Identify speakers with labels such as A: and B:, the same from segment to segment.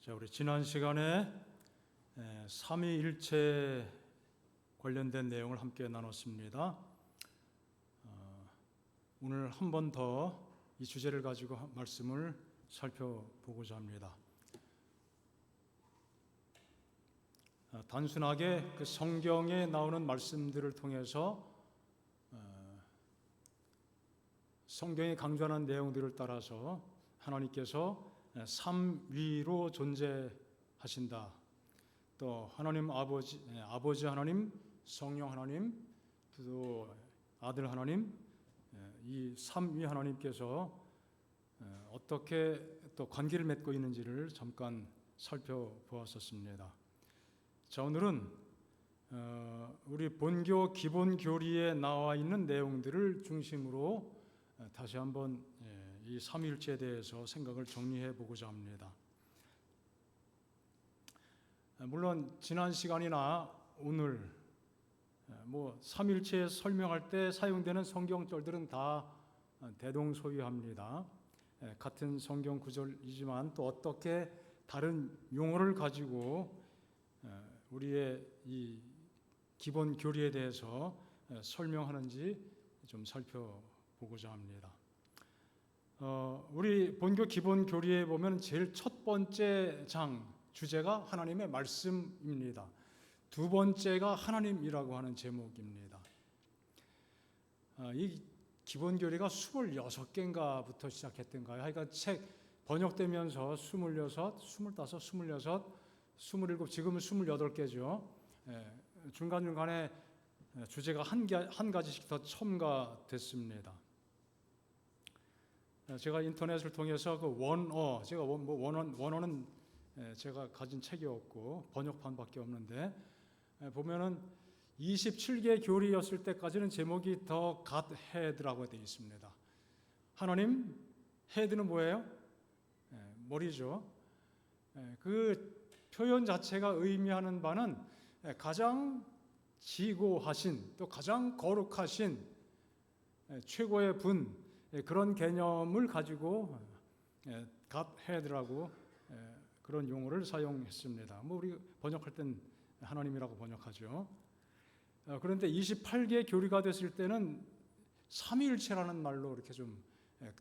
A: 자, 우리 지난 시간에 삼위일체 관련된 내용을 함께 나눴습니다. 오늘 한 번 더 이 주제를 가지고 말씀을 살펴보고자 합니다. 단순하게 그 성경에 나오는 말씀들을 통해서 성경이 강조하는 내용들을 따라서 하나님께서 삼위로 존재하신다. 또 하나님 아버지 하나님, 성령 하나님, 또 아들 하나님, 이 삼위 하나님께서 어떻게 또 관계를 맺고 있는지를 잠깐 살펴보았었습니다. 자, 오늘은 우리 본교 기본 교리에 나와 있는 내용들을 중심으로 다시 한번 이 삼위일체에 대해서 생각을 정리해 보고자 합니다. 물론 지난 시간이나 오늘 삼위일체 설명할 때 사용되는 성경절들은 다 대동소이합니다. 같은 성경 구절이지만 또 어떻게 다른 용어를 가지고 우리의 이 기본 교리에 대해서 설명하는지 좀 살펴보고자 합니다. 우리 본교 기본 교리에 보면 제일 첫 번째 장 주제가 하나님의 말씀입니다. 두 번째가 하나님이라고 하는 제목입니다. 이 기본 교리가 26개인가부터 시작했던가요? 하여간 책 번역되면서 26, 25, 26, 27, 지금은 28개죠. 중간중간에 주제가 한 가지씩 더 첨가됐습니다. 제가 인터넷을 통해서 그 원어, 제가 원어는 제가 가진 책이 없고 번역판밖에 없는데 보면은 27개 교리였을 때까지는 제목이 더 God Head라고 되어 있습니다. 하나님 헤드는 뭐예요? 머리죠. 그 표현 자체가 의미하는 바는 가장 지고하신 또 가장 거룩하신 최고의 분, 그런 개념을 가지고 God Head라고 그런 용어를 사용했습니다. 우리 번역할 땐 하나님이라고 번역하죠. 그런데 28개 교리가 됐을 때는 삼위일체라는 말로 이렇게 좀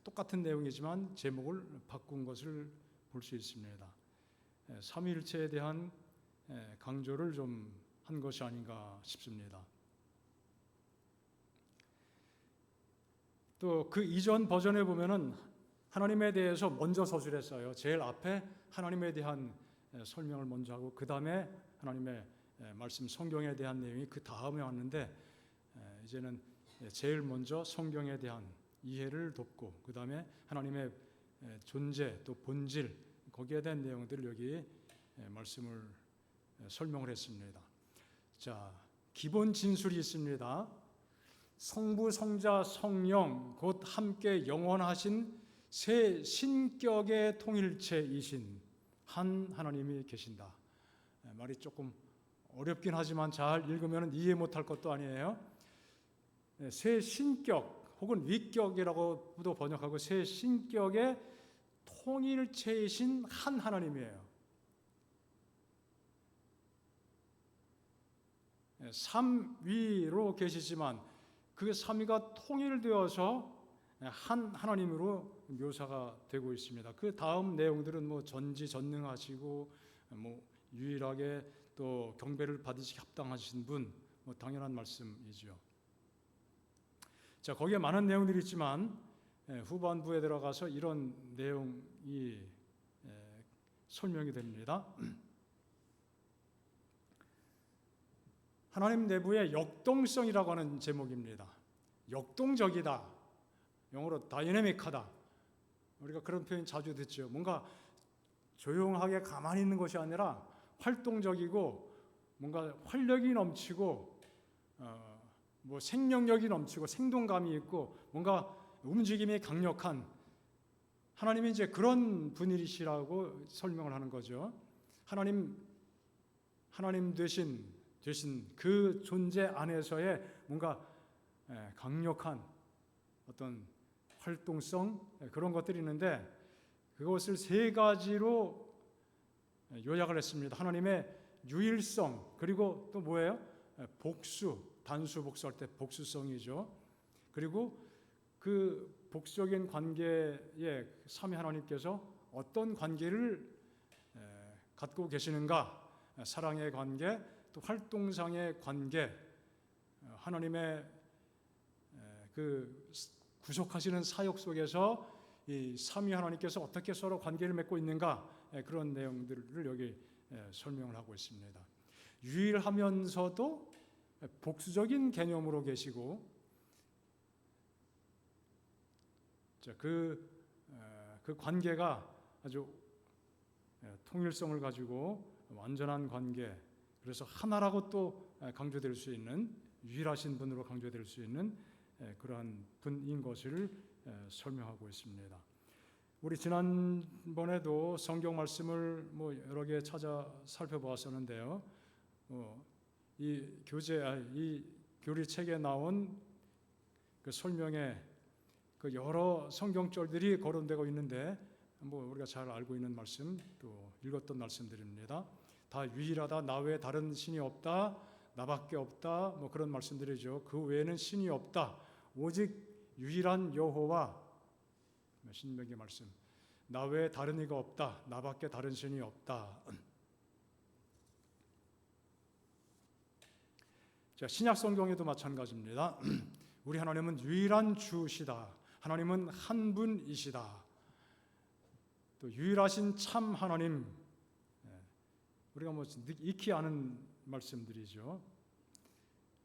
A: 똑같은 내용이지만 제목을 바꾼 것을 볼 수 있습니다. 삼위일체에 대한 강조를 좀 한 것이 아닌가 싶습니다. 또 그 이전 버전에 보면은 하나님에 대해서 먼저 서술했어요. 제일 앞에 하나님에 대한 설명을 먼저 하고 그 다음에 하나님의 말씀 성경에 대한 내용이 그 다음에 왔는데 이제는 제일 먼저 성경에 대한 이해를 돕고 그 다음에 하나님의 존재 또 본질 거기에 대한 내용들을 여기 말씀을 설명을 했습니다. 자, 기본 진술이 있습니다. 성부, 성자, 성령 곧 함께 영원하신 세 신격의 통일체이신 한 하나님이 계신다. 말이 조금 어렵긴 하지만 잘 읽으면 이해 못할 것도 아니에요. 세 신격 혹은 위격이라고도 번역하고 세 신격의 통일체이신 한 하나님이에요. 삼위로 계시지만 그 삼위가 통일되어서 한 하나님으로 묘사가 되고 있습니다. 그 다음 내용들은 전지전능하시고 유일하게 또 경배를 받으시기 합당하신 분, 당연한 말씀이죠. 자, 거기에 많은 내용들이 있지만 후반부에 들어가서 이런 내용이 설명이 됩니다. 하나님 내부의 역동성이라고 하는 제목입니다. 역동적이다. 영어로 다이내믹하다. 우리가 그런 표현 자주 듣죠. 뭔가 조용하게 가만히 있는 것이 아니라 활동적이고 뭔가 활력이 넘치고 생명력이 넘치고 생동감이 있고 뭔가 움직임이 강력한 하나님이 이제 그런 분이시라고 설명을 하는 거죠. 하나님 되신 그 존재 안에서의 뭔가 강력한 어떤 활동성 그런 것들이 있는데 그것을 세 가지로 요약을 했습니다. 하나님의 유일성, 그리고 또 뭐예요? 복수, 단수 복수할 때 복수성이죠. 그리고 그 복수적인 관계에 삼위 하나님께서 어떤 관계를 갖고 계시는가? 사랑의 관계, 또 활동상의 관계, 하나님의 그 구속하시는 사역 속에서 이 삼위 하나님께서 어떻게 서로 관계를 맺고 있는가, 그런 내용들을 여기 설명을 하고 있습니다. 유일하면서도 복수적인 개념으로 계시고, 그 관계가 아주 통일성을 가지고 완전한 관계, 그래서 하나라고 또 강조될 수 있는, 유일하신 분으로 강조될 수 있는 그러한 분인 것을 설명하고 있습니다. 우리 지난번에도 성경 말씀을 여러 개 찾아 살펴보았었는데요. 이 교리책에 나온 그 설명에 그 여러 성경절들이 거론되고 있는데, 우리가 잘 알고 있는 말씀, 또 읽었던 말씀들입니다. 다 유일하다, 나 외에 다른 신이 없다, 나밖에 없다, 그런 말씀들이죠. 그 외에는 신이 없다, 오직 유일한 여호와, 신명기 말씀, 나 외에 다른 이가 없다, 나밖에 다른 신이 없다. 자, 신약 성경에도 마찬가지입니다. 우리 하나님은 유일한 주시다, 하나님은 한 분이시다, 또 유일하신 참 하나님, 우리가 익히 아는 말씀들이죠.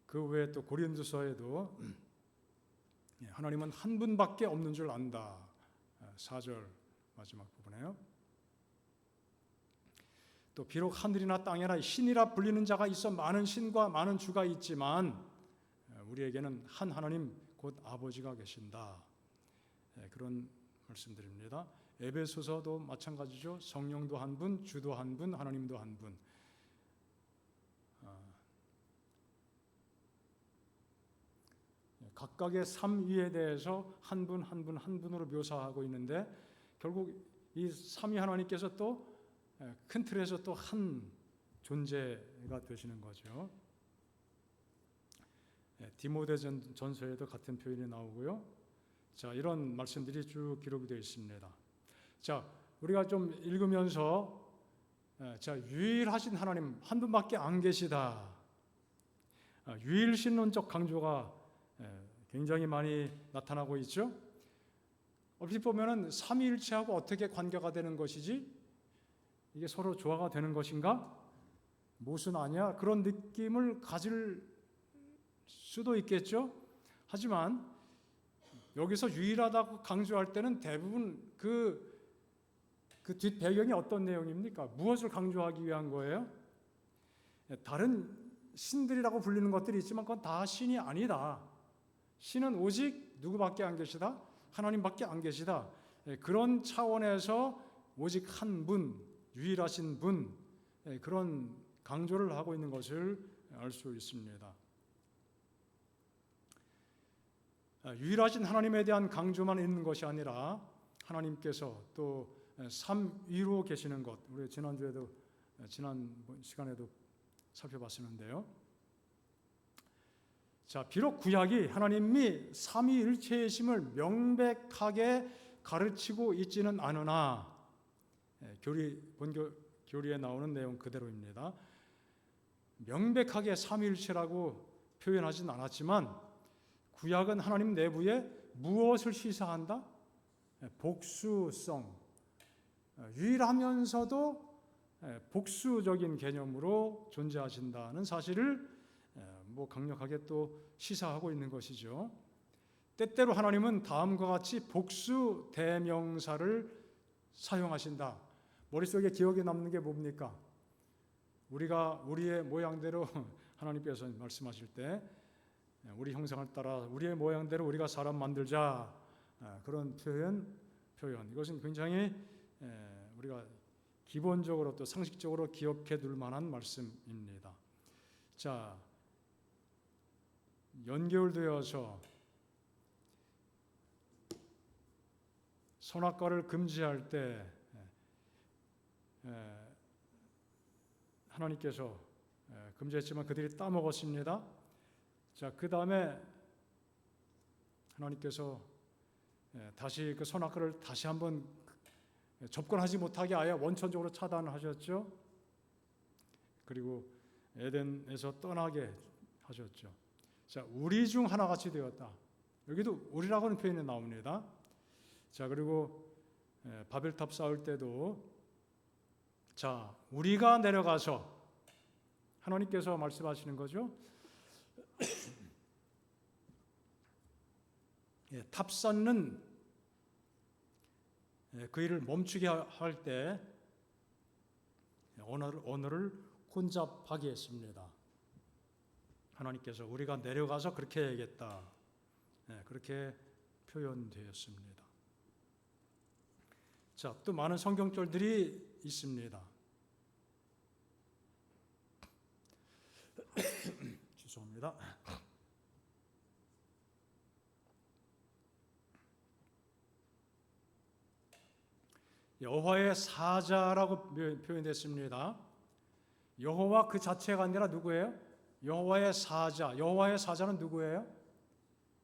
A: 그 외에 또 고린도서에도 하나님은 한 분밖에 없는 줄 안다, 4절 마지막 부분에요. 또 비록 하늘이나 땅이나 신이라 불리는 자가 있어 많은 신과 많은 주가 있지만 우리에게는 한 하나님 곧 아버지가 계신다, 그런 말씀드립니다. 에베소서도 마찬가지죠. 성령도 한 분, 주도 한 분, 하나님도 한 분. 각각의 삼위에 대해서 한 분 한 분 한 분으로 묘사하고 있는데, 결국 이 삼위 하나님께서 또 큰 틀에서 또 한 존재가 되시는 거죠. 디모데전서에도 같은 표현이 나오고요. 자, 이런 말씀들이 쭉 기록이 되어 있습니다. 자, 우리가 좀 읽으면서, 자, 유일하신 하나님 한 분밖에 안 계시다, 유일신론적 강조가 굉장히 많이 나타나고 있죠. 얼핏 보면은 삼위일체하고 어떻게 관계가 되는 것이지? 이게 서로 조화가 되는 것인가? 무슨 아니야? 그런 느낌을 가질 수도 있겠죠. 하지만 여기서 유일하다고 강조할 때는 대부분 그 뒷 배경이 어떤 내용입니까? 무엇을 강조하기 위한 거예요? 다른 신들이라고 불리는 것들이 있지만 그건 다 신이 아니다. 신은 오직 누구밖에 안 계시다? 하나님밖에 안 계시다. 그런 차원에서 오직 한 분, 유일하신 분, 그런 강조를 하고 있는 것을 알 수 있습니다. 유일하신 하나님에 대한 강조만 있는 것이 아니라 하나님께서 또 삼위로 계시는 것, 우리 지난 시간에도 살펴봤었는데요. 자, 비록 구약이 하나님이 삼위일체이심을 명백하게 가르치고 있지는 않으나, 본교 교리에 나오는 내용 그대로입니다. 명백하게 삼위일체라고 표현하진 않았지만 구약은 하나님 내부에 무엇을 시사한다? 복수성, 유일하면서도 복수적인 개념으로 존재하신다는 사실을 강력하게 또 시사하고 있는 것이죠. 때때로 하나님은 다음과 같이 복수 대명사를 사용하신다. 머릿속에 기억에 남는 게 뭡니까? 우리가 우리의 모양대로 하나님께서 말씀하실 때 우리 형상을 따라 우리의 모양대로 우리가 사람 만들자, 그런 표현, 이것은 굉장히 우리가 기본적으로 또 상식적으로 기억해 둘 만한 말씀입니다. 자, 연결되어서 선악과를 금지할 때 하나님께서 금지했지만 그들이 따먹었습니다. 자, 그 다음에 하나님께서 다시 그 선악과를 다시 한번 접근하지 못하게 아예 원천적으로 차단하셨죠. 그리고 에덴에서 떠나게 하셨죠. 자, 우리 중 하나같이 되었다. 여기도 우리라고는 표현이 나옵니다. 자, 그리고 바벨탑 쌓을 때도 자, 우리가 내려가서 하나님께서 말씀하시는 거죠. 탑 쌓는 그 일을 멈추게 할 때 언어를 혼잡하게 했습니다. 하나님께서 우리가 내려가서 그렇게 해야겠다. 그렇게 표현되었습니다. 자, 또 많은 성경절들이 있습니다. 죄송합니다. 여호와의 사자라고 표현됐습니다. 여호와 그 자체가 아니라 누구예요? 여호와의 사자. 여호와의 사자는 누구예요?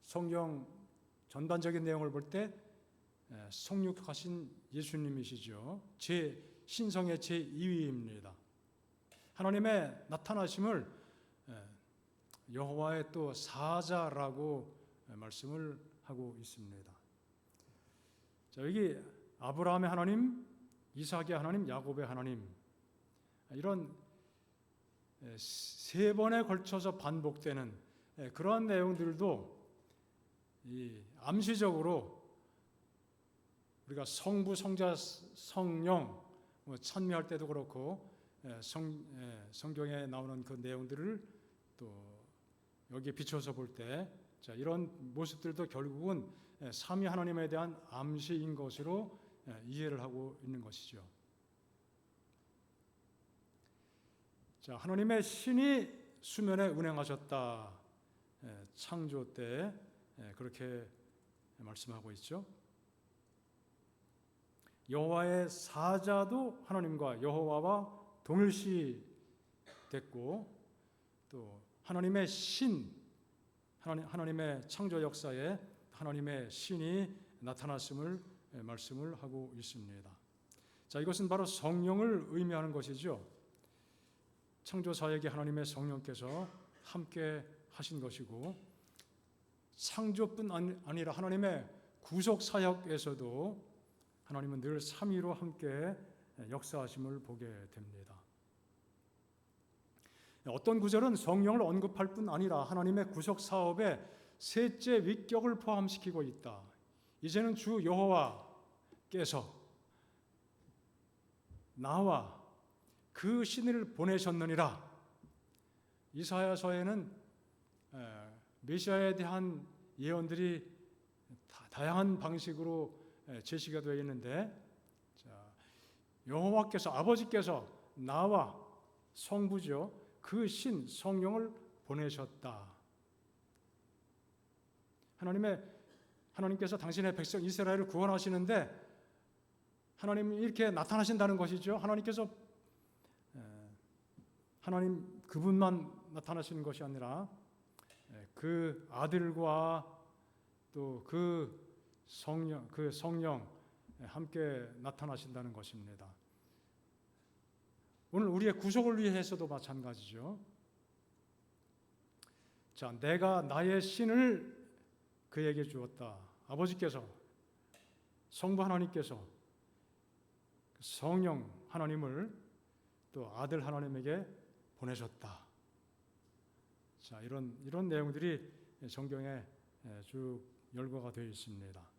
A: 성경 전반적인 내용을 볼 때 성육하신 예수님이시죠. 신성의 제2위입니다. 하나님의 나타나심을 여호와의 또 사자라고 말씀을 하고 있습니다. 자, 여기 아브라함의 하나님, 이삭의 하나님, 야곱의 하나님, 이런 세 번에 걸쳐서 반복되는 그러한 내용들도 암시적으로 우리가 성부, 성자, 성령 찬미할 때도 그렇고 성경에 나오는 그 내용들을 또 여기에 비춰서 볼 때 이런 모습들도 결국은 삼위 하나님에 대한 암시인 것으로 이해를 하고 있는 것이죠. 자, 하나님의 신이 수면에 운행하셨다. 창조 때 그렇게 말씀하고 있죠. 여호와의 사자도 하나님과 여호와와 동일시 됐고, 또 하나님의 신, 하나님의 창조 역사에 하나님의 신이 나타났음을 말씀을 하고 있습니다. 자, 이것은 바로 성령을 의미하는 것이죠. 창조사에게 하나님의 성령께서 함께 하신 것이고, 창조뿐 아니라 하나님의 구속 사역에서도 하나님은 늘 삼위로 함께 역사하심을 보게 됩니다. 어떤 구절은 성령을 언급할 뿐 아니라 하나님의 구속 사업에 셋째 위격을 포함시키고 있다. 이제는 주 여호와께서 나와 그 신을 보내셨느니라. 이사야서에는 메시아에 대한 예언들이 다양한 방식으로 제시가 되어 있는데, 여호와께서, 아버지께서 나와 성부죠, 그 신 성령을 보내셨다. 하나님께서 당신의 백성 이스라엘을 구원하시는데 하나님이 이렇게 나타나신다는 것이죠. 하나님 그분만 나타나시는 것이 아니라 그 아들과 또 그 성령 함께 나타나신다는 것입니다. 오늘 우리의 구속을 위해서도 마찬가지죠. 자, 내가 나의 신을 그에게 주었다. 아버지께서, 성부 하나님께서 성령 하나님을 또 아들 하나님에게 보내셨다. 자, 이런 내용들이 성경에 쭉 열거가 되어 있습니다.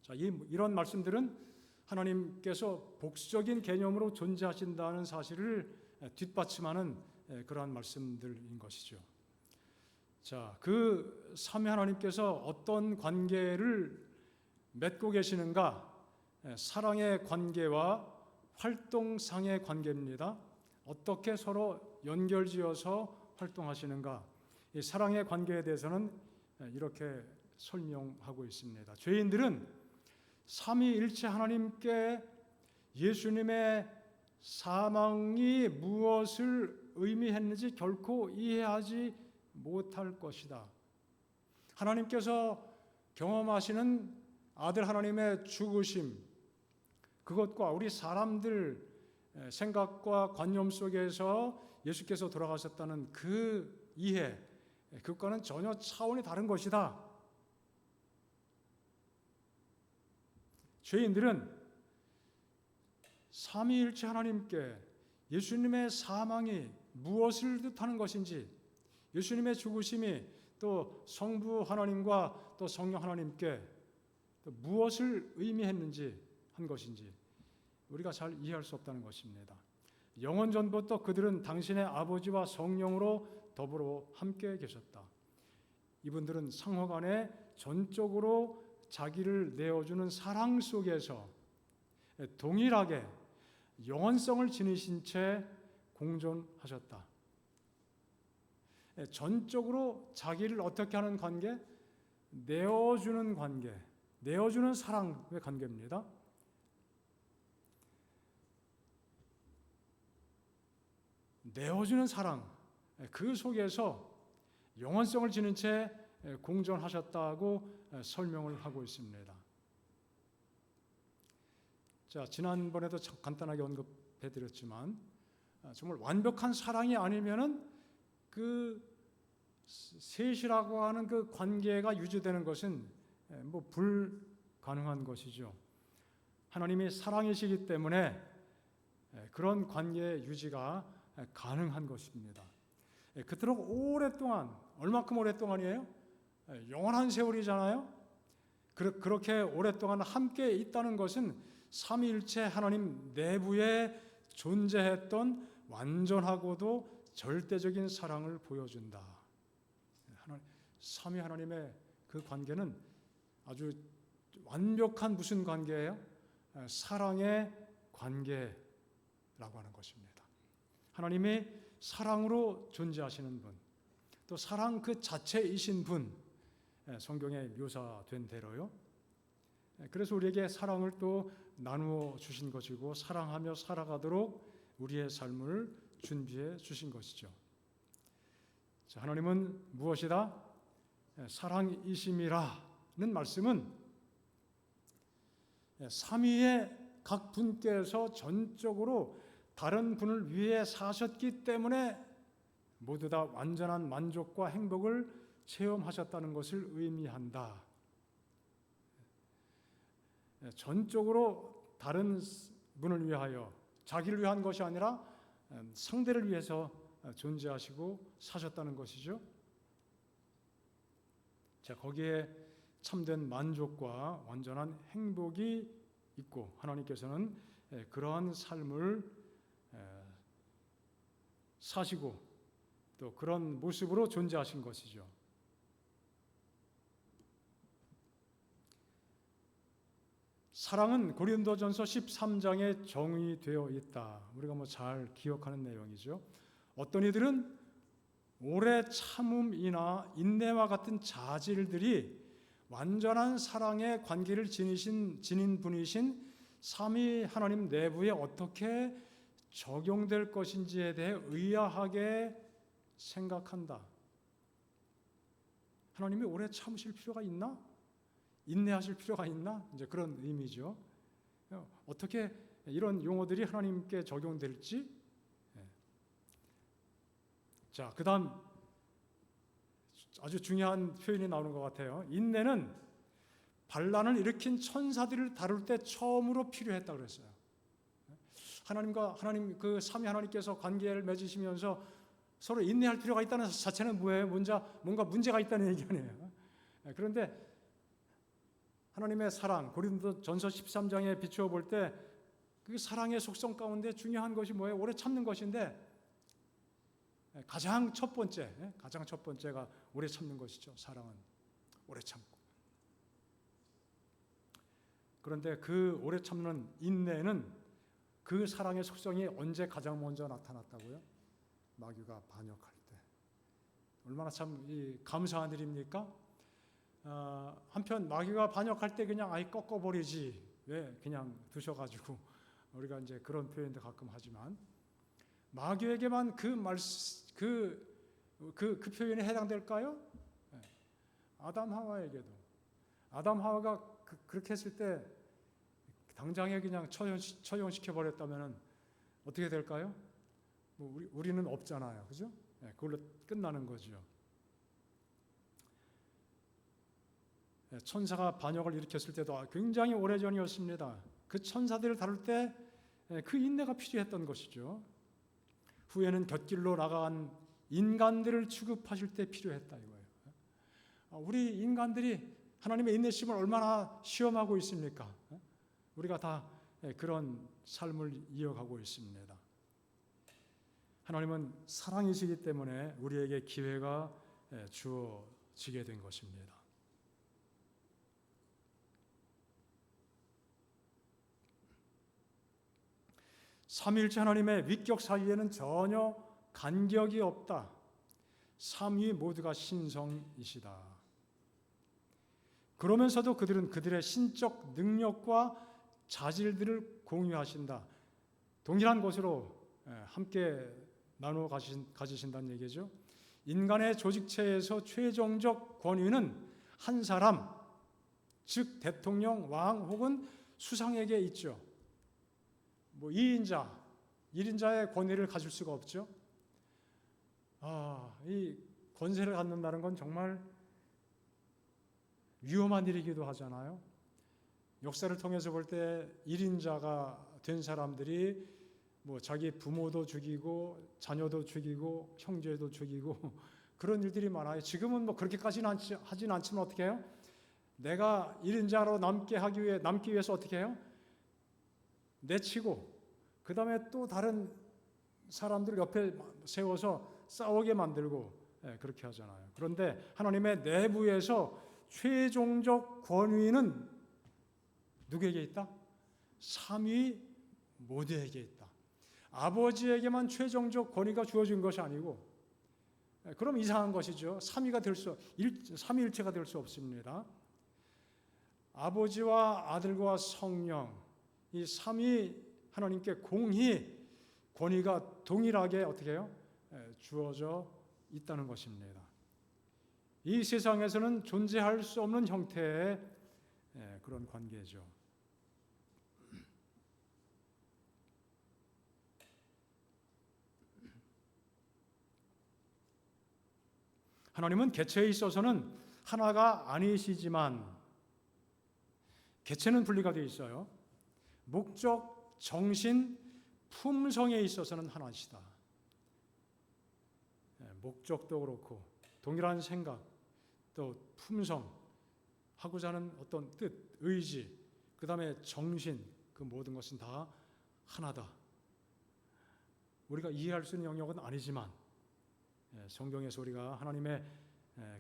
A: 자, 이런 말씀들은 하나님께서 복수적인 개념으로 존재하신다는 사실을 뒷받침하는 그러한 말씀들인 것이죠. 자, 그 삼위 하나님께서 어떤 관계를 맺고 계시는가? 사랑의 관계와 활동상의 관계입니다. 어떻게 서로 연결지어서 활동하시는가? 이 사랑의 관계에 대해서는 이렇게 설명하고 있습니다. 죄인들은 삼위일체 하나님께 예수님의 사망이 무엇을 의미했는지 결코 이해하지 못할 것이다. 하나님께서 경험하시는 아들 하나님의 죽으심, 그것과 우리 사람들 생각과 관념 속에서 예수께서 돌아가셨다는 그 이해, 그것과는 전혀 차원이 다른 것이다. 죄인들은 삼위일체 하나님께 예수님의 사망이 무엇을 뜻하는 것인지, 예수님의 죽으심이 또 성부 하나님과 또 성령 하나님께 또 무엇을 의미했는지 한 것인지 우리가 잘 이해할 수 없다는 것입니다. 영원 전부터 그들은 당신의 아버지와 성령으로 더불어 함께 계셨다. 이분들은 상호간에 전적으로 자기를 내어주는 사랑 속에서 동일하게 영원성을 지니신 채 공존하셨다. 전적으로 자기를 어떻게 하는 관계? 내어주는 관계, 내어주는 사랑의 관계입니다. 내어주는 사랑, 그 속에서 영원성을 지닌 채 공존하셨다고 설명을 하고 있습니다. 자, 지난번에도 간단하게 언급해드렸지만 정말 완벽한 사랑이 아니면은 그 셋이라고 하는 그 관계가 유지되는 것은 불가능한 것이죠. 하나님이 사랑이시기 때문에 그런 관계의 유지가 가능한 것입니다. 그토록 오랫동안, 얼마큼 오랫동안이에요? 영원한 세월이잖아요. 그렇게 오랫동안 함께 있다는 것은 삼위일체 하나님 내부에 존재했던 완전하고도 절대적인 사랑을 보여준다. 삼위 하나님의 그 관계는 아주 완벽한 무슨 관계예요? 사랑의 관계라고 하는 것입니다. 하나님이 사랑으로 존재하시는 분, 또 사랑 그 자체이신 분, 성경에 묘사된 대로요. 그래서 우리에게 사랑을 또 나누어 주신 것이고 사랑하며 살아가도록 우리의 삶을 준비해 주신 것이죠. 자, 하나님은 무엇이다? 사랑이심이라는 말씀은 삼위의 각 분께서 전적으로 다른 분을 위해 사셨기 때문에 모두 다 완전한 만족과 행복을 체험하셨다는 것을 의미한다. 전적으로 다른 분을 위하여 자기를 위한 것이 아니라 상대를 위해서 존재하시고 사셨다는 것이죠. 자, 거기에 참된 만족과 완전한 행복이 있고 하나님께서는 그러한 삶을 사시고 또 그런 모습으로 존재하신 것이죠. 사랑은 고린도전서 13장에 정의되어 있다. 우리가 잘 기억하는 내용이죠. 어떤 이들은 오래 참음이나 인내와 같은 자질들이 완전한 사랑의 관계를 지닌 분이신 삼위 하나님 내부에 어떻게 적용될 것인지에 대해 의아하게 생각한다. 하나님이 오래 참으실 필요가 있나? 인내하실 필요가 있나? 이제 그런 의미죠. 어떻게 이런 용어들이 하나님께 적용될지. 자, 그다음 아주 중요한 표현이 나오는 것 같아요. 인내는 반란을 일으킨 천사들을 다룰 때 처음으로 필요했다고 그랬어요. 하나님과 하나님 그 삼위 하나님께서 관계를 맺으시면서 서로 인내할 필요가 있다는 자체는 뭐예요? 뭔가 문제가 있다는 얘기 아니에요. 그런데 하나님의 사랑, 고린도전서 13장에 비추어 볼 때 그 사랑의 속성 가운데 중요한 것이 뭐예요? 오래 참는 것인데 가장 첫 번째가 오래 참는 것이죠. 사랑은 오래 참고. 그런데 그 오래 참는 인내는 그 사랑의 속성이 언제 가장 먼저 나타났다고요? 마귀가 반역할 때. 얼마나 참 감사한 일입니까? 한편 마귀가 반역할 때 그냥 아예 꺾어버리지 왜 그냥 두셔가지고 우리가 이제 그런 표현도 가끔 하지만 마귀에게만 그 표현이 해당될까요? 아담 하와에게도 아담 하와가 그렇게 했을 때 당장에 그냥 처형시켜 버렸다면 어떻게 될까요? 우리는 없잖아요, 그죠? 그걸로 끝나는 거죠. 천사가 반역을 일으켰을 때도 굉장히 오래전이었습니다. 그 천사들을 다룰 때 그 인내가 필요했던 것이죠. 후에는 곁길로 나간 인간들을 취급하실 때 필요했다 이거예요. 우리 인간들이 하나님의 인내심을 얼마나 시험하고 있습니까? 우리가 다 그런 삶을 이어가고 있습니다. 하나님은 사랑이시기 때문에 우리에게 기회가 주어지게 된 것입니다. 삼위일체 하나님의 위격 사이에는 전혀 간격이 없다. 삼위 모두가 신성이시다. 그러면서도 그들은 그들의 신적 능력과 자질들을 공유하신다. 동일한 것으로 함께 나누어 가지신다는 얘기죠. 인간의 조직체에서 최종적 권위는 한 사람, 즉 대통령, 왕 혹은 수상에게 있죠. 2인자, 1인자의 권위를 가질 수가 없죠. 이 권세를 갖는다는 건 정말 위험한 일이기도 하잖아요. 역사를 통해서 볼 때 1인자가 된 사람들이 자기 부모도 죽이고 자녀도 죽이고 형제도 죽이고 그런 일들이 많아요. 지금은 그렇게까지는 하진 않지만 어떻게 해요? 내가 1인자로 남기 위해서 어떻게 해요? 내치고 그 다음에 또 다른 사람들 옆에 세워서 싸우게 만들고 그렇게 하잖아요. 그런데 하나님의 내부에서 최종적 권위는 누구에게 있다? 삼위 모두에게 있다. 아버지에게만 최종적 권위가 주어진 것이 아니고 그럼 이상한 것이죠. 삼위일체가 될 수 없습니다. 아버지와 아들과 성령 이 삼위 하나님께 공히 권위가 동일하게 어떻게 해요? 주어져 있다는 것입니다. 이 세상에서는 존재할 수 없는 형태의 그런 관계죠. 하나님은 개체에 있어서는 하나가 아니시지만 개체는 분리가 되어 있어요. 목적, 정신, 품성에 있어서는 하나시다. 목적도 그렇고 동일한 생각, 또 품성, 하고자 하는 어떤 뜻, 의지, 그 다음에 정신, 그 모든 것은 다 하나다. 우리가 이해할 수 있는 영역은 아니지만 성경에서 우리가 하나님의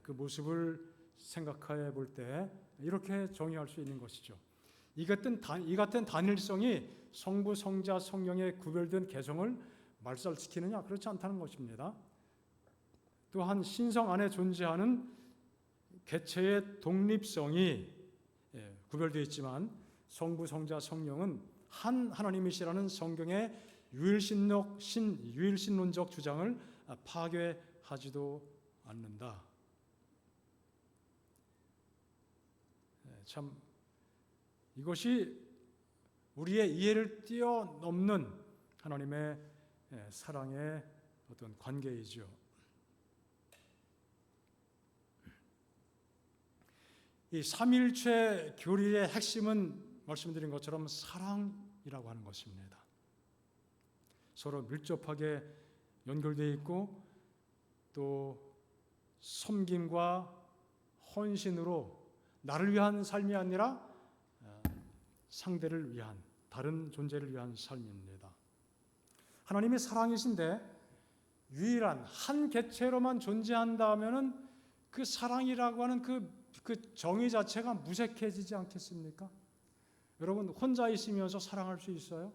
A: 그 모습을 생각해 볼 때 이렇게 정의할 수 있는 것이죠. 이 같은 단일성이 성부, 성자, 성령의 구별된 개성을 말살시키느냐? 그렇지 않다는 것입니다. 또한 신성 안에 존재하는 개체의 독립성이 구별되어 있지만 성부, 성자, 성령은 한 하나님이시라는 성경의 유일신론적 주장을 파괴하지도 않는다. 참 이것이 우리의 이해를 뛰어넘는 하나님의 사랑의 어떤 관계이죠. 이 삼일체 교리의 핵심은 말씀드린 것처럼 사랑이라고 하는 것입니다. 서로 밀접하게 연결되어 있고 또 섬김과 헌신으로 나를 위한 삶이 아니라 상대를 위한, 다른 존재를 위한 삶입니다. 하나님이 사랑이신데 유일한 한 개체로만 존재한다면은 그 사랑이라고 하는 그 정의 자체가 무색해지지 않겠습니까? 여러분 혼자 있으면서 사랑할 수 있어요?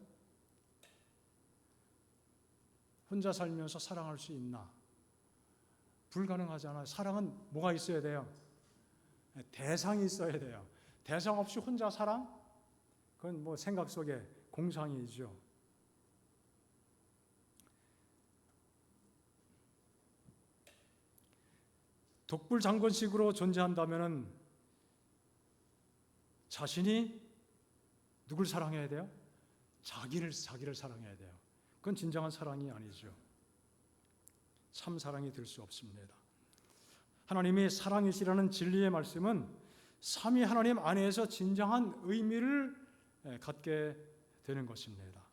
A: 혼자 살면서 사랑할 수 있나? 불가능하잖아요. 사랑은 뭐가 있어야 돼요? 대상이 있어야 돼요. 대상 없이 혼자 사랑? 그건 뭐 생각 속의 공상이죠. 독불장군식으로 존재한다면은 자신이 누굴 사랑해야 돼요? 자기를 사랑해야 돼요. 그건 진정한 사랑이 아니죠. 참 사랑이 될 수 없습니다. 하나님이 사랑이시라는 진리의 말씀은 삼위 하나님 안에서 진정한 의미를 갖게 되는 것입니다.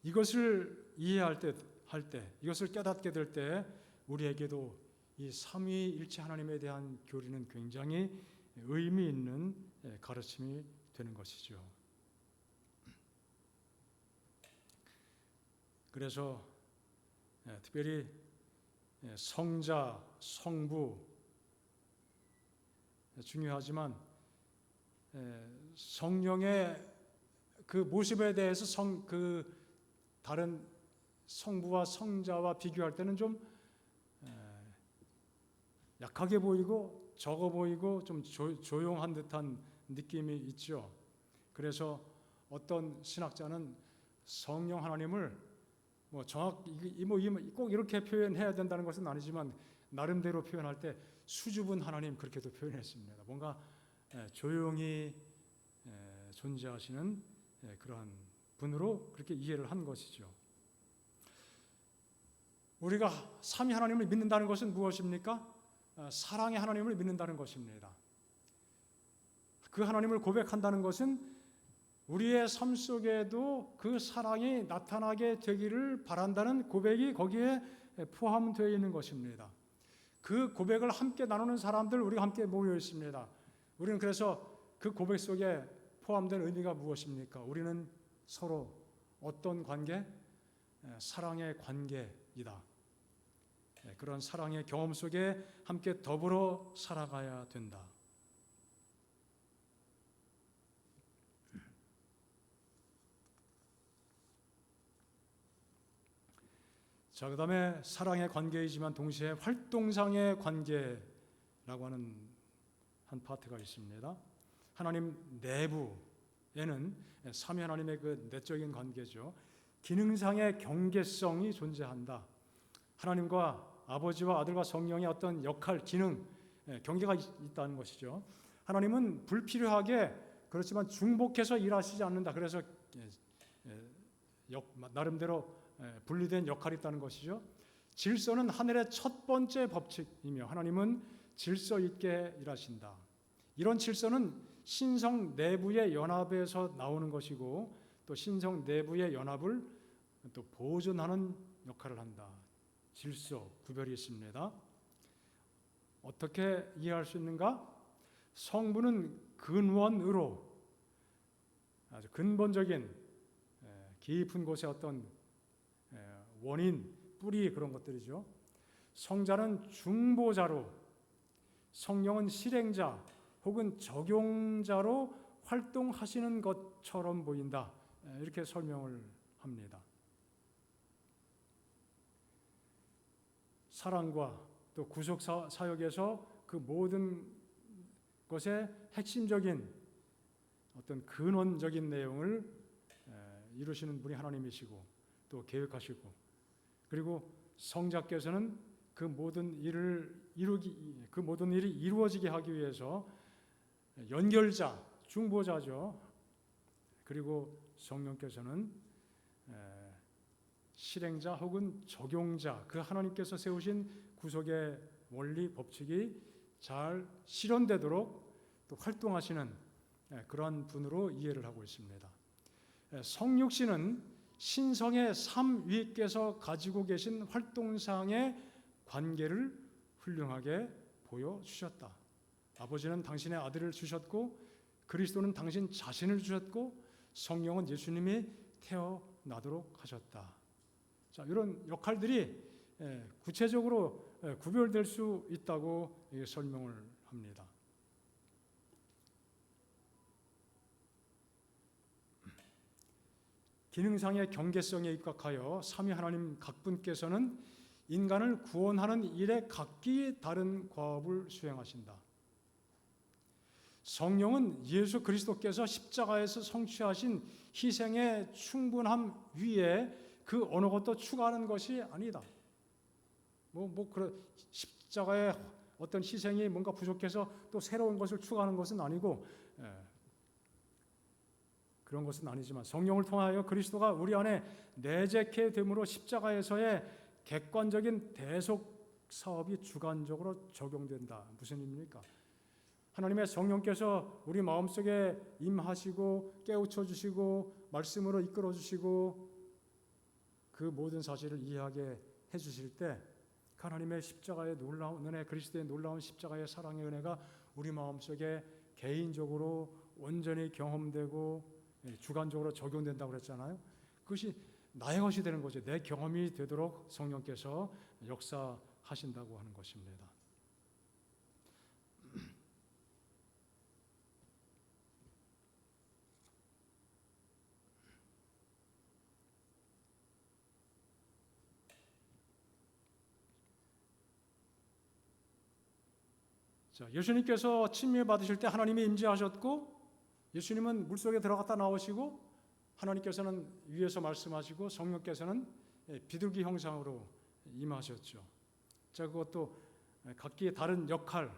A: 이것을 이해할 때, 이것을 깨닫게 될 때 우리에게도 이 삼위일체 하나님에 대한 교리는 굉장히 의미 있는 가르침이 되는 것이죠. 그래서 특별히 성자, 성부 중요하지만 성령의 그 모습에 대해서 다른 성부와 성자와 비교할 때는 좀 약하게 보이고 적어 보이고 좀 조용한 듯한 느낌이 있죠. 그래서 어떤 신학자는 성령 하나님을 꼭 이렇게 표현해야 된다는 것은 아니지만 나름대로 표현할 때 수줍은 하나님 그렇게도 표현했습니다. 뭔가 조용히 존재하시는 그러한 분으로 그렇게 이해를 한 것이죠. 우리가 삼위 하나님을 믿는다는 것은 무엇입니까? 사랑의 하나님을 믿는다는 것입니다. 그 하나님을 고백한다는 것은 우리의 삶 속에도 그 사랑이 나타나게 되기를 바란다는 고백이 거기에 포함되어 있는 것입니다. 그 고백을 함께 나누는 사람들 우리가 함께 모여 있습니다. 우리는 그래서 그 고백 속에 포함된 의미가 무엇입니까? 우리는 서로 어떤 관계? 사랑의 관계이다. 그런 사랑의 경험 속에 함께 더불어 살아가야 된다. 자, 그 다음에 사랑의 관계이지만 동시에 활동상의 관계라고 하는 한 파트가 있습니다. 하나님 내부에는 삼위 하나님의 그 내적인 관계죠. 기능상의 경계성이 존재한다. 하나님과 아버지와 아들과 성령의 어떤 역할, 기능, 경계가 있다는 것이죠. 하나님은 불필요하게 그렇지만 중복해서 일하시지 않는다. 그래서 나름대로 분리된 역할이 있다는 것이죠. 질서는 하늘의 첫 번째 법칙이며 하나님은 질서 있게 일하신다. 이런 질서는 신성 내부의 연합에서 나오는 것이고 또 신성 내부의 연합을 또 보존하는 역할을 한다. 질서, 구별이 있습니다. 어떻게 이해할 수 있는가? 성부는 근원으로 아주 근본적인 깊은 곳에 어떤 원인, 뿌리 그런 것들이죠. 성자는 중보자로, 성령은 실행자 혹은 적용자로 활동하시는 것처럼 보인다. 이렇게 설명을 합니다. 사랑과 또 구속 사역에서 그 모든 것의 핵심적인 어떤 근원적인 내용을 이루시는 분이 하나님이시고 또 계획하시고 그리고 성자께서는 그 모든 일이 이루어지게 하기 위해서 연결자, 중보자죠. 그리고 성령께서는 실행자 혹은 적용자, 그 하나님께서 세우신 구속의 원리, 법칙이 잘 실현되도록 또 활동하시는 그러한 분으로 이해를 하고 있습니다. 성육신은 신성의 삼위께서 가지고 계신 활동상의 관계를 훌륭하게 보여주셨다. 아버지는 당신의 아들을 주셨고 그리스도는 당신 자신을 주셨고 성령은 예수님이 태어나도록 하셨다. 자, 이런 역할들이 구체적으로 구별될 수 있다고 설명을 합니다. 기능상의 경계성에 입각하여 삼위 하나님 각분께서는 인간을 구원하는 일에 각기 다른 과업을 수행하신다. 성령은 예수 그리스도께서 십자가에서 성취하신 희생의 충분함 위에 그 어느 것도 추가하는 것이 아니다. 십자가의 어떤 희생이 뭔가 부족해서 또 새로운 것을 추가하는 것은 아니고, 그런 것은 아니지만 성령을 통하여 그리스도가 우리 안에 내재케 됨으로 십자가에서의 객관적인 대속 사업이 주관적으로 적용된다. 무슨 의미입니까? 하나님의 성령께서 우리 마음속에 임하시고 깨우쳐 주시고 말씀으로 이끌어 주시고 그 모든 사실을 이해하게 해 주실 때 하나님의 십자가의 놀라운 은혜, 그리스도의 놀라운 십자가의 사랑의 은혜가 우리 마음속에 개인적으로 온전히 경험되고 주관적으로 적용된다고 그랬잖아요. 그것이 나의 것이 되는 거죠. 내 경험이 되도록 성령께서 역사하신다고 하는 것입니다. 자, 예수님께서 침례 받으실 때 하나님이 임재하셨고 예수님은 물속에 들어갔다 나오시고 하나님께서는 위에서 말씀하시고 성령께서는 비둘기 형상으로 임하셨죠. 자, 그것도 각기 다른 역할,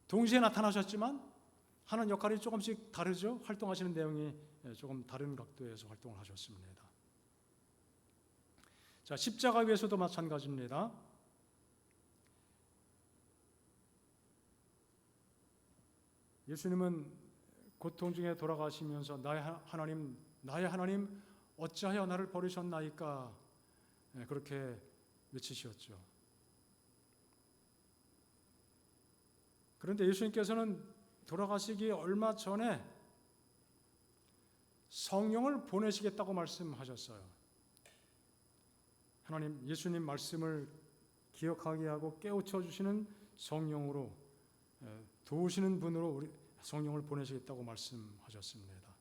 A: 동시에 나타나셨지만 하는 역할이 조금씩 다르죠. 활동하시는 내용이 조금 다른 각도에서 활동을 하셨습니다. 자, 십자가 위에서도 마찬가지입니다. 예수님은 고통 중에 돌아가시면서 나의 하나님 어찌하여 나를 버리셨나이까 그렇게 외치셨죠. 그런데 예수님께서는 돌아가시기 얼마 전에 성령을 보내시겠다고 말씀하셨어요. 예수님 말씀을 기억하게 하고 깨우쳐 주시는 성령으로 도우시는 분으로 우리 성령을 보내시겠다고 말씀하셨습니다.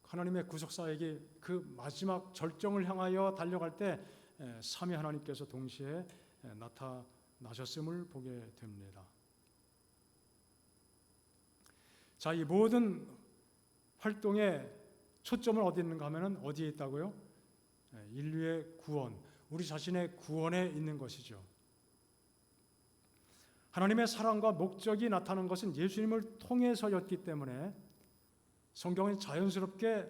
A: 하나님의 구속사역이 그 마지막 절정을 향하여 달려갈 때 삼위 하나님께서 동시에 나타나셨음을 보게 됩니다. 자, 이 모든 활동의 초점은 어디 있는가 하면은 어디에 있다고요? 인류의 구원, 우리 자신의 구원에 있는 것이죠. 하나님의 사랑과 목적이 나타난 것은 예수님을 통해서였기 때문에 성경은 자연스럽게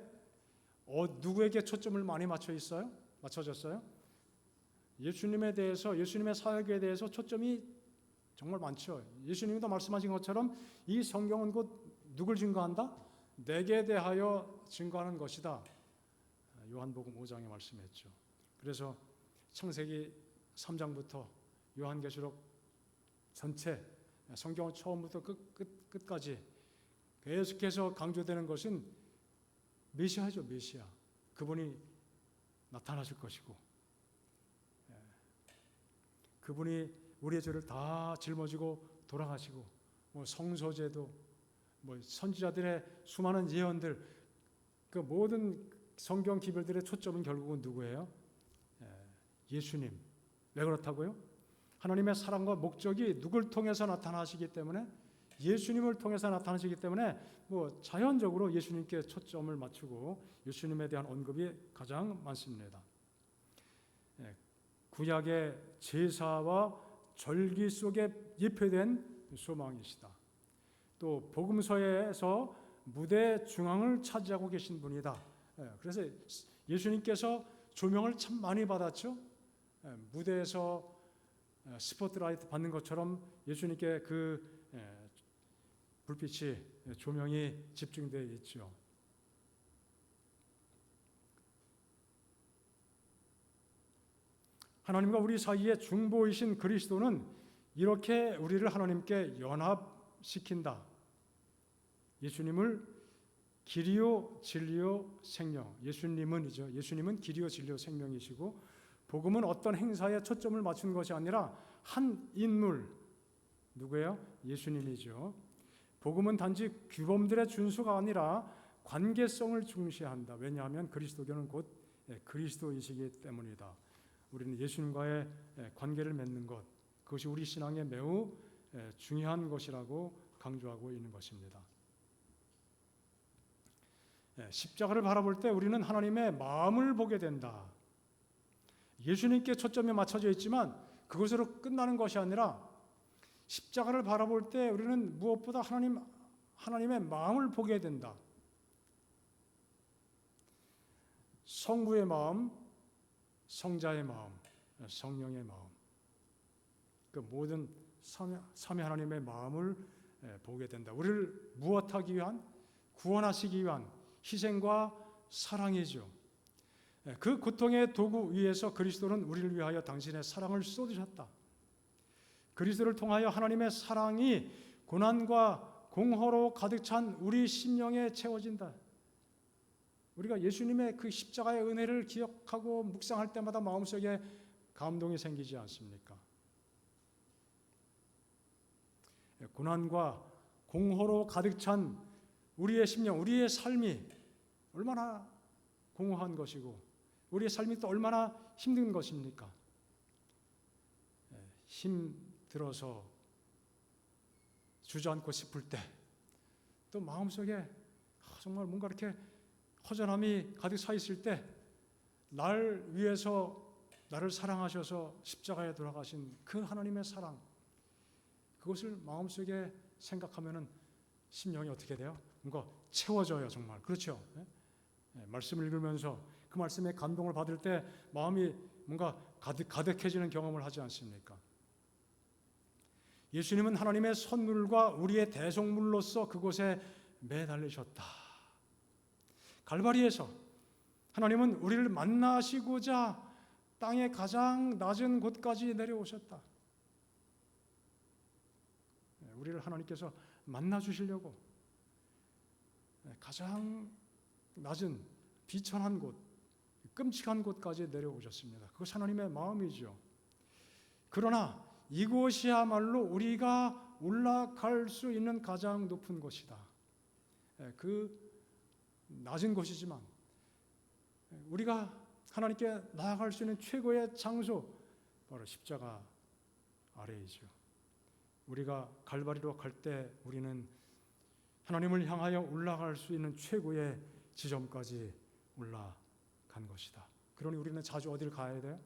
A: 누구에게 초점을 많이 맞춰졌어요? 예수님에 대해서, 예수님의 사역에 대해서 초점이 정말 많죠. 예수님도 말씀하신 것처럼 이 성경은 곧 누굴 증거한다? 내게 대하여 증거하는 것이다. 요한복음 5장에 말씀했죠. 그래서 창세기 3장부터 요한계시록 전체 성경은 처음부터 끝까지 계속해서 강조되는 것은 메시아죠. 메시아. 그분이 나타나실 것이고 그분이 우리의 죄를 다 짊어지고 돌아가시고 성소제도 선지자들의 수많은 예언들, 그 모든 성경 기별들의 초점은 결국은 누구예요? 예수님. 왜 그렇다고요? 하나님의 사랑과 목적이 누굴 통해서 나타나시기 때문에, 예수님을 통해서 나타나시기 때문에 자연적으로 예수님께 초점을 맞추고 예수님에 대한 언급이 가장 많습니다. 구약의 제사와 절기 속에 예표된 소망이시다. 또 복음서에서 무대 중앙을 차지하고 계신 분이다. 그래서 예수님께서 조명을 참 많이 받았죠. 무대에서 스포트라이트 받는 것처럼 예수님께 그 불빛이, 조명이 집중되어 있죠. 하나님과 우리 사이의 중보이신 그리스도는 이렇게 우리를 하나님께 연합시킨다. 예수님을 길이요 진리요 생명, 예수님은 길이요 진리요 생명이시고, 복음은 어떤 행사에 초점을 맞춘 것이 아니라 한 인물, 누구예요? 예수님이죠. 복음은 단지 규범들의 준수가 아니라 관계성을 중시한다. 왜냐하면 그리스도교는 곧 그리스도이시기 때문이다. 우리는 예수님과의 관계를 맺는 것, 그것이 우리 신앙의 매우 중요한 것이라고 강조하고 있는 것입니다. 십자가를 바라볼 때 우리는 하나님의 마음을 보게 된다. 예수님께 초점이 맞춰져 있지만 그것으로 끝나는 것이 아니라 십자가를 바라볼 때 우리는 무엇보다 하나님의 마음을 보게 된다. 성부의 마음, 성자의 마음, 성령의 마음, 그 모든 삼위 하나님의 마음을 보게 된다. 우리를 무엇하기 위한? 구원하시기 위한 희생과 사랑이죠. 그 고통의 도구 위에서 그리스도는 우리를 위하여 당신의 사랑을 쏟으셨다. 그리스도를 통하여 하나님의 사랑이 고난과 공허로 가득 찬 우리 심령에 채워진다. 우리가 예수님의 그 십자가의 은혜를 기억하고 묵상할 때마다 마음속에 감동이 생기지 않습니까? 고난과 공허로 가득 찬 우리의 심령, 우리의 삶이 얼마나 공허한 것이고 우리의 삶이 또 얼마나 힘든 것입니까? 힘들어서 주저앉고 싶을 때, 또 마음속에 정말 뭔가 이렇게 허전함이 가득 차 있을 때, 날 위해서 나를 사랑하셔서 십자가에 돌아가신 그 하나님의 사랑, 그것을 마음속에 생각하면은 심령이 어떻게 돼요? 뭔가 채워져요, 정말. 그렇죠? 말씀을 읽으면서 그 말씀에 감동을 받을 때 마음이 뭔가 가득해지는 경험을 하지 않습니까? 예수님은 하나님의 선물과 우리의 대속물로서 그곳에 매달리셨다. 갈바리에서 하나님은 우리를 만나시고자 땅의 가장 낮은 곳까지 내려오셨다. 우리를 하나님께서 만나주시려고 가장 낮은 비천한 곳, 끔찍한 곳까지 내려오셨습니다. 그것이 하나님의 마음이죠. 그러나 이곳이야말로 우리가 올라갈 수 있는 가장 높은 곳이다. 그 낮은 곳이지만 우리가 하나님께 나아갈 수 있는 최고의 장소, 바로 십자가 아래이죠. 우리가 갈바리로 갈 때 우리는 하나님을 향하여 올라갈 수 있는 최고의 지점까지 올라간 것이다. 그러니 우리는 자주 어디를 가야 돼요?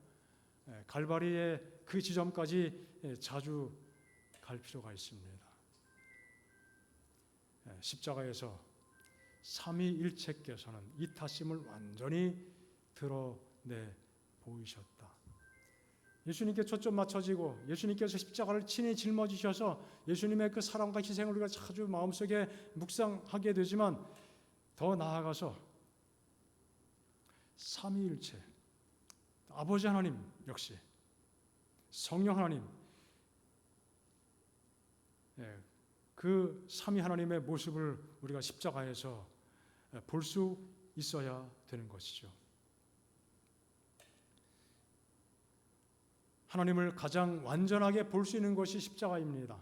A: 갈바리의 그 지점까지 자주 갈 필요가 있습니다. 십자가에서 삼위일체께서는 이타심을 완전히 드러내 보이셨다. 예수님께 초점 맞춰지고 예수님께서 십자가를 친히 짊어지셔서 예수님의 그 사랑과 희생을 우리가 자주 마음속에 묵상하게 되지만, 더 나아가서 삼위일체, 아버지 하나님 역시, 성령 하나님, 그 삼위 하나님의 모습을 우리가 십자가에서 볼 수 있어야 되는 것이죠. 하나님을 가장 완전하게 볼 수 있는 것이 십자가입니다.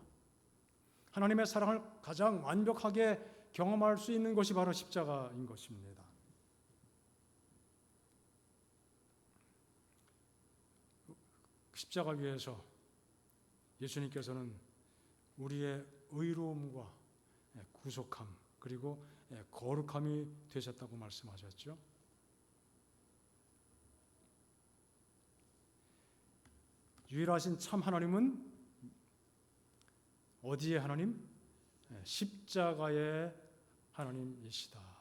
A: 하나님의 사랑을 가장 완벽하게 경험할 수 있는 것이 바로 십자가인 것입니다. 십자가 위에서 예수님께서는 우리의 의로움과 구속함, 그리고 거룩함이 되셨다고 말씀하셨죠. 유일하신 참 하나님은 어디의 하나님? 십자가의 하나님이시다.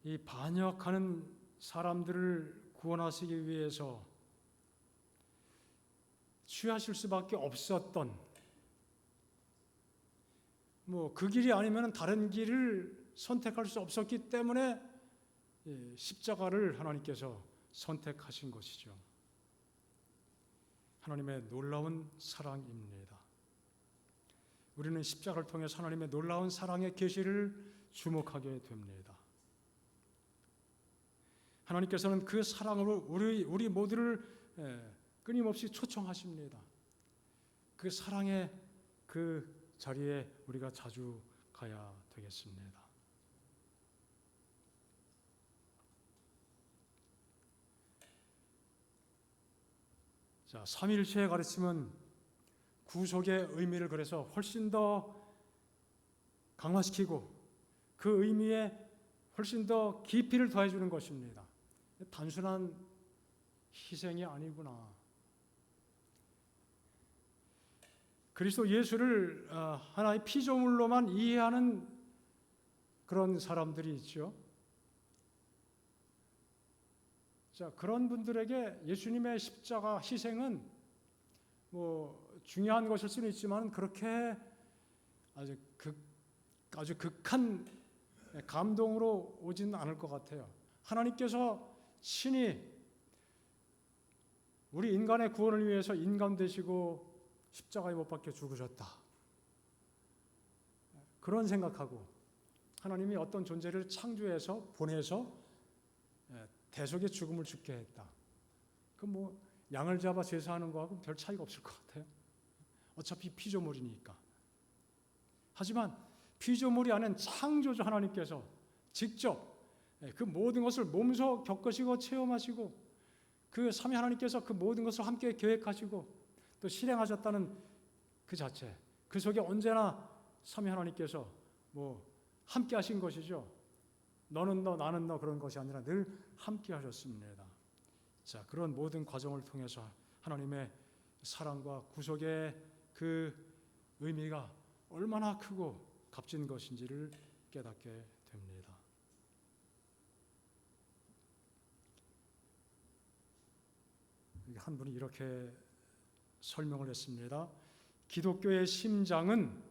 A: 이 반역하는 사람들을 구원하시기 위해서 취하실 수밖에 없었던, 그 길이 아니면 다른 길을 선택할 수 없었기 때문에 십자가를 하나님께서 선택하신 것이죠. 하나님의 놀라운 사랑입니다. 우리는 십자가를 통해서 하나님의 놀라운 사랑의 계시를 주목하게 됩니다. 하나님께서는 그 사랑으로 우리 모두를 끊임없이 초청하십니다. 그 사랑의 그 자리에 우리가 자주 가야 되겠습니다. 자, 삼위일체의 가르침은 구속의 의미를 그래서 훨씬 더 강화시키고 그 의미에 훨씬 더 깊이를 더해주는 것입니다. 단순한 희생이 아니구나. 그리스도 예수를 하나의 피조물로만 이해하는 그런 사람들이 있죠. 자, 그런 분들에게 예수님의 십자가 희생은 뭐 중요한 것일 수는 있지만 그렇게 아주 극한 감동으로 오지는 않을 것 같아요. 하나님께서 친히 우리 인간의 구원을 위해서 인간 되시고 십자가에 못 박혀 죽으셨다. 그런 생각하고 하나님이 어떤 존재를 창조해서 보내서 대속의 죽음을 죽게 했다. 그 뭐 양을 잡아 제사하는 거하고 별 차이가 없을 것 같아요. 어차피 피조물이니까. 하지만 피조물이 아닌 창조주 하나님께서 직접 그 모든 것을 몸소 겪으시고 체험하시고 그 삼위 하나님께서 그 모든 것을 함께 계획하시고 또 실행하셨다는 그 자체, 그 속에 언제나 삼위 하나님께서 뭐 함께 하신 것이죠. 너는 너 나는 너 그런 것이 아니라 늘 함께 하셨습니다. 자, 그런 모든 과정을 통해서 하나님의 사랑과 구속의 그 의미가 얼마나 크고 값진 것인지를 깨닫게 됩니다. 한 분이 이렇게 설명을 했습니다. 기독교의 심장은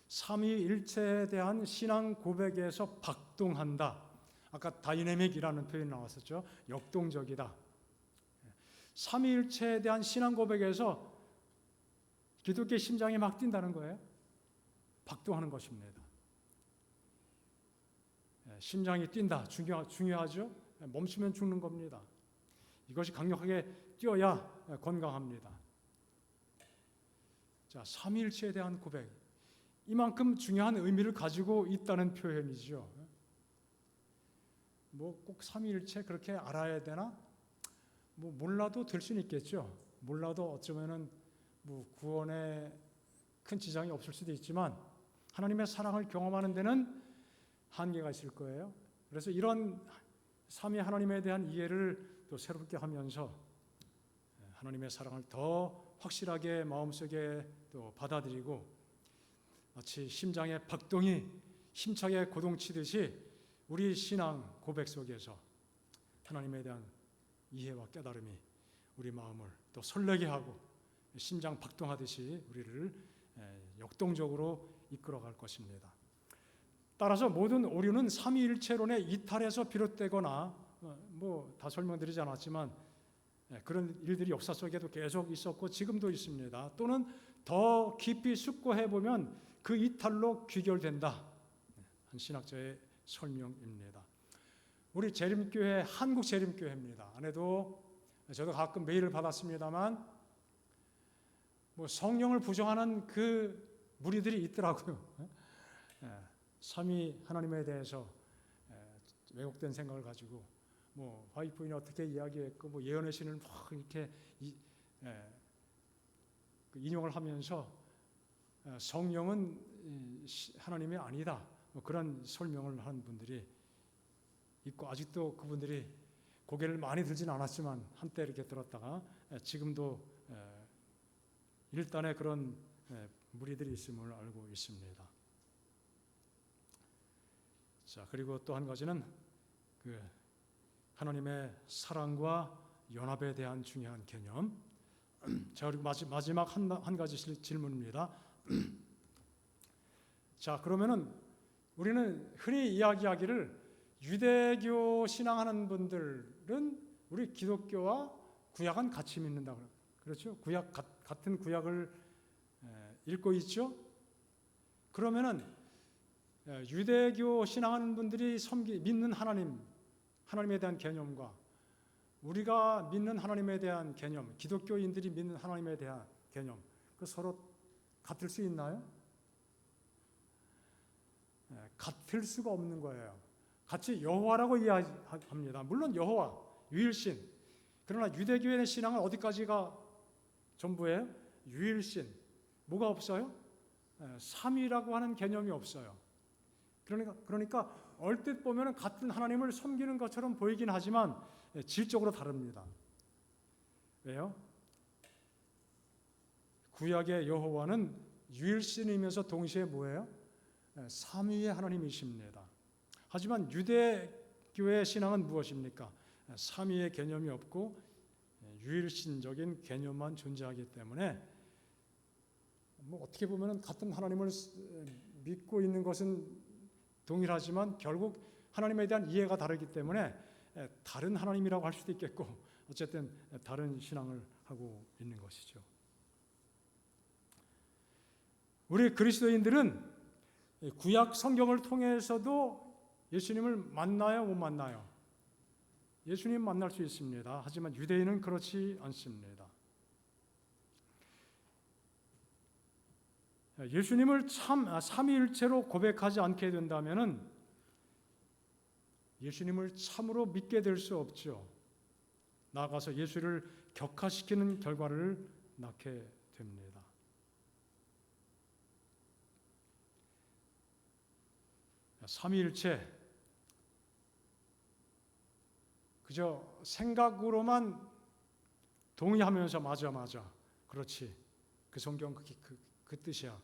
A: 삼위일체에 대한 신앙 고백에서 박동한다. 아까 다이내믹이라는 표현이 나왔었죠. 역동적이다. 삼위일체에 대한 신앙 고백에서 기독교의 심장이 막 뛴다는 거예요. 박동하는 것입니다. 심장이 뛴다. 중요하죠. 멈추면 죽는 겁니다. 이것이 강력하게 뛰어야 건강합니다. 자, 삼위일체에 대한 고백. 이만큼 중요한 의미를 가지고 있다는 표현이죠. 뭐 꼭 삼위일체 그렇게 알아야 되나? 뭐 몰라도 될 수는 있겠죠. 몰라도 어쩌면은 뭐 구원에 큰 지장이 없을 수도 있지만 하나님의 사랑을 경험하는 데는 한계가 있을 거예요. 그래서 이런 삼위 하나님에 대한 이해를 또 새롭게 하면서 하나님의 사랑을 더 확실하게 마음속에 또 받아들이고 마치 심장의 박동이 힘차게 고동치듯이 우리 신앙 고백 속에서 하나님에 대한 이해와 깨달음이 우리 마음을 또 설레게 하고 심장 박동하듯이 우리를 역동적으로 이끌어갈 것입니다. 따라서 모든 오류는 삼위일체론의 이탈에서 비롯되거나 뭐 다 설명드리지 않았지만 그런 일들이 역사 속에도 계속 있었고 지금도 있습니다. 또는 더 깊이 숙고해 보면 그 이탈로 귀결된다. 한 신학자의 설명입니다. 우리 재림교회 한국 재림교회입니다. 안에도 저도 가끔 메일을 받았습니다만 뭐 성령을 부정하는 그 무리들이 있더라고요. 삼위 하나님에 대해서 왜곡된 생각을 가지고 뭐 와이프인이 어떻게 이야기했고 뭐 예언의 신을 막 이렇게 인용을 하면서 성령은 하나님이 아니다. 뭐 그런 설명을 한 분들이 있고 아직도 그분들이 고개를 많이 들지는 않았지만 한때 이렇게 들었다가 지금도 일단의 그런 무리들이 있음을 알고 있습니다. 자, 그리고 또 한 가지는 그 하나님의 사랑과 연합에 대한 중요한 개념. 자, 그리고 마지막 한 가지 질문입니다. 자, 그러면은 우리는 흔히 이야기하기를 유대교 신앙하는 분들은 우리 기독교와 구약은 같이 믿는다. 그렇죠? 같은 구약을 읽고 있죠? 그러면은 유대교 신앙하는 분들이 믿는 하나님에 대한 개념과 우리가 믿는 하나님에 대한 개념, 기독교인들이 믿는 하나님에 대한 개념, 그 서로 같을 수 있나요? 같을 수가 없는 거예요. 같이 여호와라고 이야기합니다. 물론 여호와, 유일신. 그러나 유대교의 신앙은 어디까지가 전부에 유일신, 뭐가 없어요? 삼위라고 하는 개념이 없어요. 그러니까 얼핏 보면 같은 하나님을 섬기는 것처럼 보이긴 하지만 질적으로 다릅니다. 왜요? 구약의 여호와는 유일신이면서 동시에 뭐예요? 삼위의 하나님이십니다. 하지만 유대교의 신앙은 무엇입니까? 삼위의 개념이 없고 유일신적인 개념만 존재하기 때문에 어떻게 보면 같은 하나님을 믿고 있는 것은 동일하지만 결국 하나님에 대한 이해가 다르기 때문에 다른 하나님이라고 할 수도 있겠고 어쨌든 다른 신앙을 하고 있는 것이죠. 우리 그리스도인들은 구약 성경을 통해서도 예수님을 만나요, 못 만나요? 예수님 만날 수 있습니다. 하지만 유대인은 그렇지 않습니다. 예수님을 삼위일체로 고백하지 않게 된다면은 예수님을 참으로 믿게 될 수 없죠. 나아가서 예수를 격화시키는 결과를 낳게 됩니다. 삼위일체 그저 생각으로만 동의하면서 맞아 그렇지 그 성경 그 뜻이야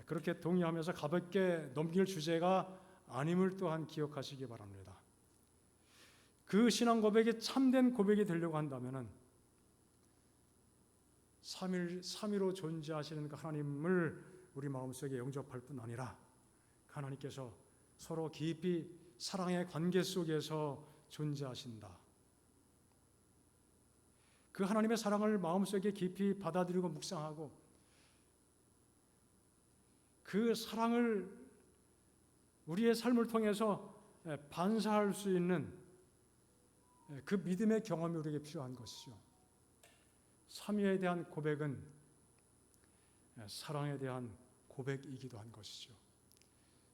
A: 그렇게 동의하면서 가볍게 넘길 주제가 아님을 또한 기억하시기 바랍니다. 그 신앙 고백이 참된 고백이 되려고 한다면은 삼위로 존재하시는 그 하나님을 우리 마음속에 영접할 뿐 아니라 하나님께서 서로 깊이 사랑의 관계 속에서 존재하신다. 그 하나님의 사랑을 마음속에 깊이 받아들이고 묵상하고 그 사랑을 우리의 삶을 통해서 반사할 수 있는 그 믿음의 경험이 우리에게 필요한 것이죠. 삼위에 대한 고백은 사랑에 대한 고백이기도 한 것이죠.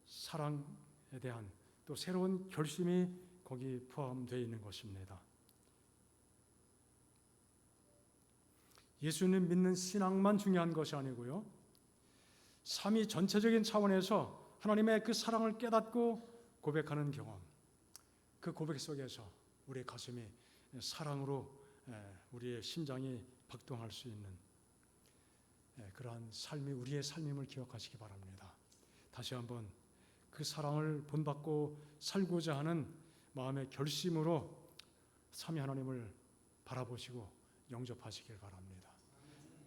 A: 사랑에 대한 또 새로운 결심이 거기 포함되어 있는 것입니다. 예수님 믿는 신앙만 중요한 것이 아니고요. 삼위 전체적인 차원에서 하나님의 그 사랑을 깨닫고 고백하는 경험, 그 고백 속에서 우리의 가슴이 사랑으로 우리의 심장이 박동할 수 있는 그러한 삶이 우리의 삶임을 기억하시기 바랍니다. 다시 한번 그 사랑을 본받고 살고자 하는 마음의 결심으로 삼위 하나님을 바라보시고 영접하시길 바랍니다.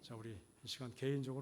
A: 자, 우리 이 시간 개인적으로